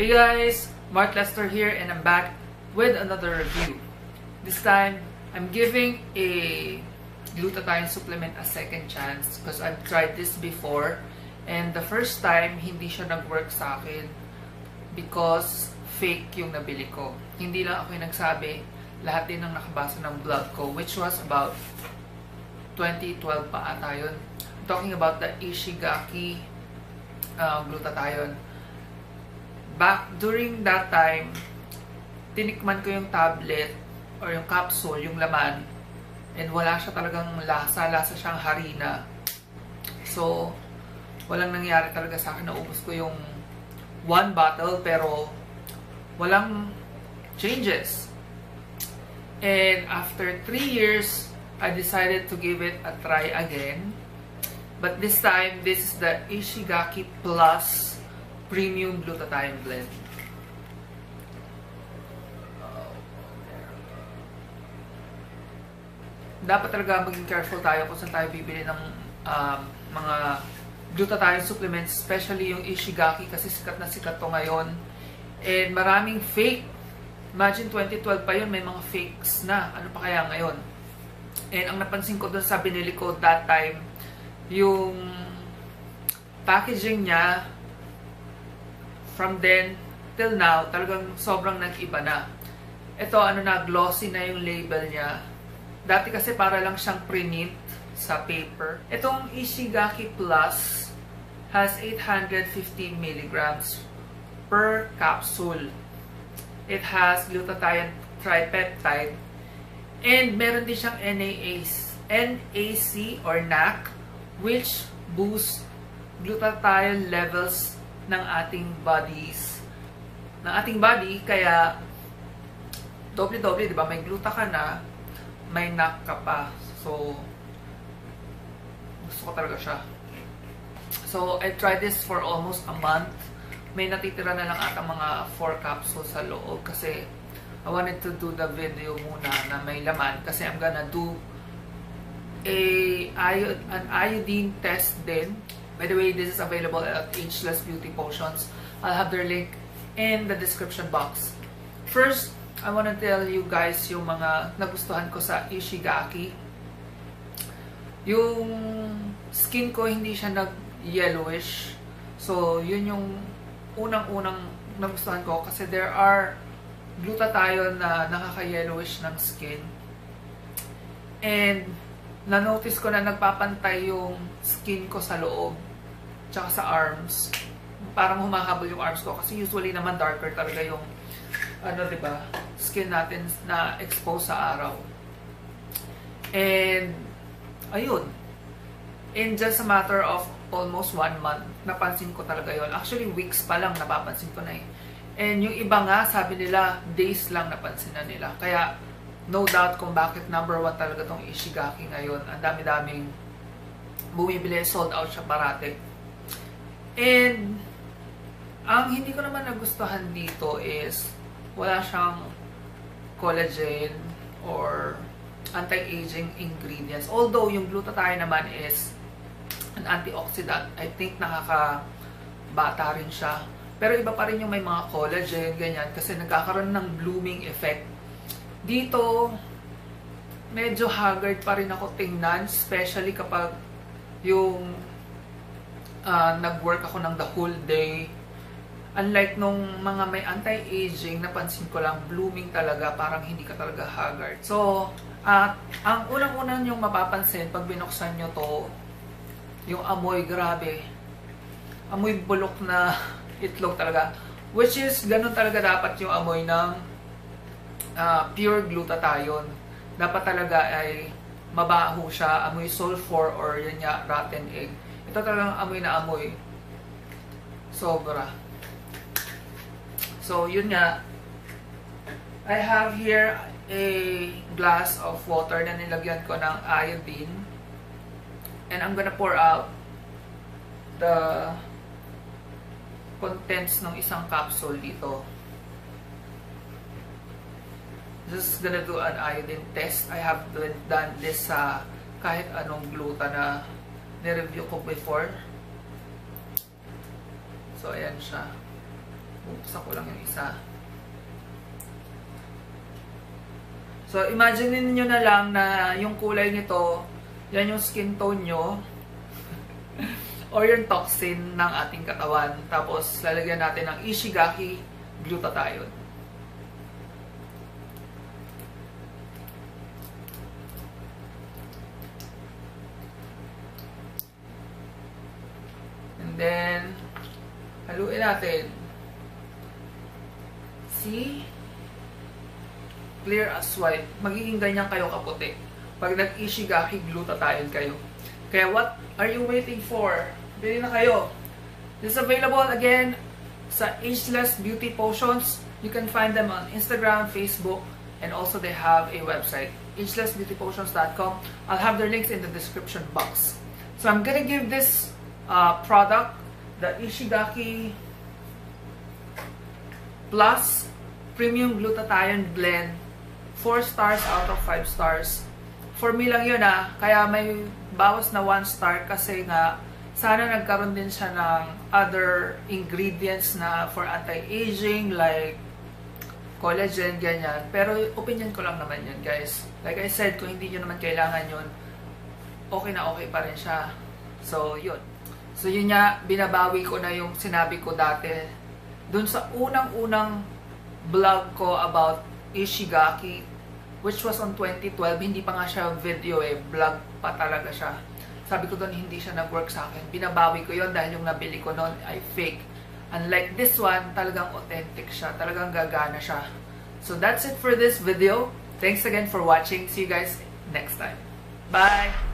Hey guys, Mark Lester here and I'm back with another review. This time, I'm giving a glutathione supplement a second chance because I've tried this before and the first time, hindi siya nag-work sa akin because fake yung nabili ko. Hindi lang ako yung nagsabi, lahat din ng nakabasa ng blog ko, which was about 2012 pa ata yun. I'm talking about the Ishigaki glutathione. Back during that time, tinikman ko yung tablet or yung capsule, yung laman, and wala siya talagang lasa siyang harina. So, walang nangyari talaga sa akin. Naubos ko yung one bottle pero walang changes. And after 3 years, I decided to give it a try again. But this time, this is the Ishigaki Plus Premium Glutathione Blend. Dapat talaga maging careful tayo kung saan tayo bibili ng mga glutathione supplements, especially yung Ishigaki kasi sikat na sikat to ngayon. And maraming fake. Imagine 2012 pa yun, may mga fakes na. Ano pa kaya ngayon? And ang napansin ko dun sa binili ko that time, yung packaging niya, from then till now, talagang sobrang nag-iba na. Ito, glossy na yung label niya. Dati kasi para lang siyang print sa paper. Itong Ishigaki Plus has 850 milligrams per capsule. It has glutathione tripeptide. And meron din siyang NAC or NAC, which boosts glutathione levels ng ating body, kaya doble-doble, di ba? May gluta ka na, may NAC ka pa. So, gusto ko talaga siya. So, I tried this for almost a month. May natitira na lang ata mga 4 capsules sa loob kasi I wanted to do the video muna na may laman kasi I'm gonna do an iodine test din. By the way, this is available at Ageless Beauty Potions. I'll have their link in the description box. First, I want to tell you guys yung mga nagustuhan ko sa Ishigaki. Yung skin ko hindi siya nag-yellowish. So, yun yung unang-unang nagustuhan ko kasi there are glutathione na nakaka-yellowish ng skin. And na-notice ko na nagpapantay yung skin ko sa loob tsaka sa arms. Parang humahabol yung arms ko kasi usually naman darker talaga yung diba, skin natin na exposed sa araw. And ayun. In just a matter of almost 1 month, napansin ko talaga yon. Actually, weeks pa lang napapansin ko na eh. And yung iba nga, sabi nila, days lang napansin na nila. Kaya, no doubt kung bakit number 1 talaga tong Ishigaki ngayon. Ang dami-daming bumibili, sold out siya parate. And, ang hindi ko naman nagustuhan dito is, wala siyang collagen or anti-aging ingredients. Although, yung glutathione naman is an antioxidant. I think nakakabata rin siya. Pero iba pa rin yung may mga collagen, ganyan, kasi nagkakaroon ng blooming effect. Dito, medyo haggard pa rin ako tingnan, especially kapag yung nag-work ako ng the whole day. Unlike nung mga may anti-aging, napansin ko lang, blooming talaga, parang hindi ka talaga haggard. So, ang unang-unang yung mapapansin pag binuksan nyo to, yung amoy, grabe. Amoy bulok na itlog talaga. Which is, ganun talaga dapat yung amoy ng pure glutathione. Dapat talaga ay mabaho siya, amoy sulfur or yun nga, rotten egg. Ito talagang amoy na amoy. Sobra. So, yun nga. I have here a glass of water na nilagyan ko ng iodine. And I'm gonna pour out the contents ng isang capsule dito. Just gonna do an iodine test. I have done this sa kahit anong gluta na nireview ko before. So, ayan siya. Buksan ko lang yung isa. So, imagine niyo na lang na yung kulay nito, yan yung skin tone nyo. Or yung toxin ng ating katawan. Tapos, lalagyan natin ng Ishigaki glutathione. And then, haluin natin. See? Clear as white. Magiging ganyan kayo kaputi pag nag-Ishigaki glutathione kayo. Kaya what are you waiting for? Bili na kayo. This is available again sa Ageless Beauty Potions. You can find them on Instagram, Facebook, and also they have a website, agelessbeautypotions.com. I'll have their links in the description box. So I'm gonna give this product, the Ishigaki Plus Premium Glutathione Blend, 4 stars out of 5 stars. For me lang yun kaya may bawas na 1 star kasi nga sana nagkaroon din siya ng other ingredients na for anti-aging like collagen, ganyan. Pero opinion ko lang naman yun, guys. Like I said, kung hindi nyo naman kailangan yun, okay na okay pa rin siya. So, yun. So, yun nga, binabawi ko na yung sinabi ko dati dun sa unang-unang vlog ko about Ishigaki, which was on 2012. Hindi pa nga siya video vlog pa talaga siya. Sabi ko doon, hindi siya nag-work sa akin. Binabawi ko yon dahil yung nabili ko noon ay fake. Unlike this one, talagang authentic siya. Talagang gagana siya. So that's it for this video. Thanks again for watching. See you guys next time. Bye!